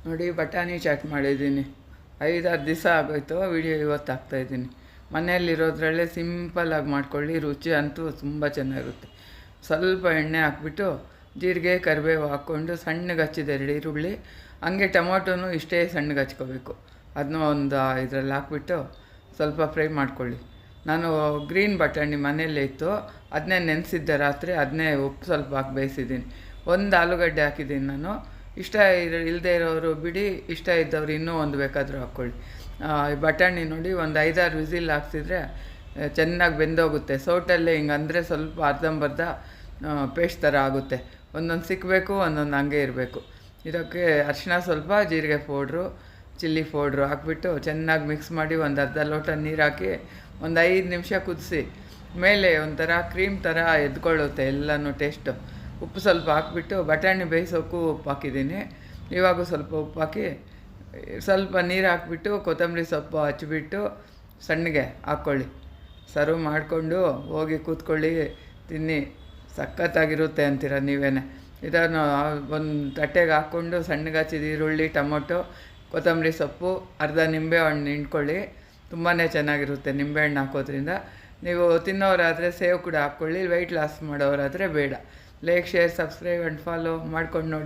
ನೋಡಿ ಬಟಾಣಿ ಚಾಟ್ ಮಾಡಿದ್ದೀನಿ. 5-6 ದಿವಸ ಆಗೋಯ್ತು. ವಿಡಿಯೋ ಇವತ್ತು ಹಾಕ್ತಾಯಿದ್ದೀನಿ. ಮನೆಯಲ್ಲಿರೋದ್ರಲ್ಲೇ ಸಿಂಪಲ್ಲಾಗಿ ಮಾಡ್ಕೊಳ್ಳಿ. ರುಚಿ ಅಂತೂ ತುಂಬ ಚೆನ್ನಾಗಿರುತ್ತೆ. ಸ್ವಲ್ಪ ಎಣ್ಣೆ ಹಾಕ್ಬಿಟ್ಟು ಜೀರಿಗೆ ಕರಿಬೇವು ಹಾಕ್ಕೊಂಡು ಸಣ್ಣಗೆ ಹಚ್ಚಿದೆ 2 ಈರುಳ್ಳಿ, ಹಂಗೆ ಟೊಮೊಟೊನೂ ಇಷ್ಟೇ ಸಣ್ಣಗೆ ಹಚ್ಕೋಬೇಕು. ಅದನ್ನ ಒಂದು ಇದರಲ್ಲಿ ಹಾಕ್ಬಿಟ್ಟು ಸ್ವಲ್ಪ ಫ್ರೈ ಮಾಡ್ಕೊಳ್ಳಿ. ನಾನು ಗ್ರೀನ್ ಬಟಾಣಿ ಮನೆಯಲ್ಲೇ ಇತ್ತು, ಅದನ್ನೇ ನೆನೆಸಿದ್ದೆ ರಾತ್ರಿ, ಅದನ್ನೇ ಉಪ್ಪು ಸ್ವಲ್ಪ ಹಾಕಿ ಬೇಯಿಸಿದ್ದೀನಿ. 1 ಆಲೂಗಡ್ಡೆ ಹಾಕಿದ್ದೀನಿ ನಾನು. ಇಷ್ಟ ಇಲ್ಲದೆ ಇರೋರು ಬಿಡಿ, ಇಷ್ಟ ಇದ್ದವ್ರು ಇನ್ನೂ ಒಂದು ಬೇಕಾದರೂ ಹಾಕ್ಕೊಳ್ಳಿ. ಬಟಾಣಿ ನೋಡಿ ಒಂದು 5-6 ವಿಸಿಲ್ ಹಾಕ್ಸಿದ್ರೆ ಚೆನ್ನಾಗಿ ಬೆಂದೋಗುತ್ತೆ. ಸೌಟಲ್ಲೇ ಹಿಂಗೆ ಅಂದರೆ ಸ್ವಲ್ಪ ಅರ್ಧಂಬರ್ಧ ಪೇಸ್ಟ್ ಥರ ಆಗುತ್ತೆ. ಒಂದೊಂದು ಸಿಕ್ಕಬೇಕು, ಒಂದೊಂದು ಹಂಗೆ ಇರಬೇಕು. ಇದಕ್ಕೆ ಅರಿಶಿನ ಸ್ವಲ್ಪ, ಜೀರಿಗೆ ಪೌಡ್ರು, ಚಿಲ್ಲಿ ಪೌಡ್ರು ಹಾಕ್ಬಿಟ್ಟು ಚೆನ್ನಾಗಿ ಮಿಕ್ಸ್ ಮಾಡಿ ಒಂದು ಅರ್ಧ ಲೋಟ ನೀರು ಹಾಕಿ ಒಂದು 5 ನಿಮಿಷ ಕುದಿಸಿ. ಮೇಲೆ ಒಂಥರ ಕ್ರೀಮ್ ಥರ ಎದ್ಕೊಳ್ಳುತ್ತೆ ಎಲ್ಲನೂ ಟೇಸ್ಟು. ಉಪ್ಪು ಸ್ವಲ್ಪ ಹಾಕ್ಬಿಟ್ಟು ಬಟಾಣಿ ಬೇಯಿಸೋಕ್ಕೂ ಉಪ್ಪು ಹಾಕಿದ್ದೀನಿ. ಇವಾಗೂ ಸ್ವಲ್ಪ ಉಪ್ಪು ಹಾಕಿ ಸ್ವಲ್ಪ ನೀರು ಹಾಕ್ಬಿಟ್ಟು ಕೊತ್ತಂಬರಿ ಸೊಪ್ಪು ಹಚ್ಚಿಬಿಟ್ಟು ಸಣ್ಣಗೆ ಹಾಕ್ಕೊಳ್ಳಿ. ಸರ್ವ್ ಮಾಡಿಕೊಂಡು ಹೋಗಿ ಕೂತ್ಕೊಳ್ಳಿ, ತಿನ್ನಿ. ಸಖತ್ತಾಗಿರುತ್ತೆ ಅಂತೀರ ನೀವೇ. ಇದನ್ನು ಒಂದು ತಟ್ಟೆಗೆ ಹಾಕ್ಕೊಂಡು ಸಣ್ಣಗೆ ಹಚ್ಚಿದ ಈರುಳ್ಳಿ, ಟೊಮೊಟೊ, ಕೊತ್ತಂಬರಿ ಸೊಪ್ಪು, ಅರ್ಧ ನಿಂಬೆಹಣ್ಣು ಹಿಂಡ್ಕೊಳ್ಳಿ. ತುಂಬಾ ಚೆನ್ನಾಗಿರುತ್ತೆ ನಿಂಬೆಹಣ್ಣು ಹಾಕೋದ್ರಿಂದ. ನೀವು ತಿನ್ನೋರಾದರೆ ಸೇವ್ ಕೂಡ ಹಾಕ್ಕೊಳ್ಳಿ. ವೆಯ್ಟ್ ಲಾಸ್ ಮಾಡೋರಾದರೆ ಬೇಡ. Like, share, subscribe and follow ಮಾಡ್ಕೊಂಡು ನೋಡಿ.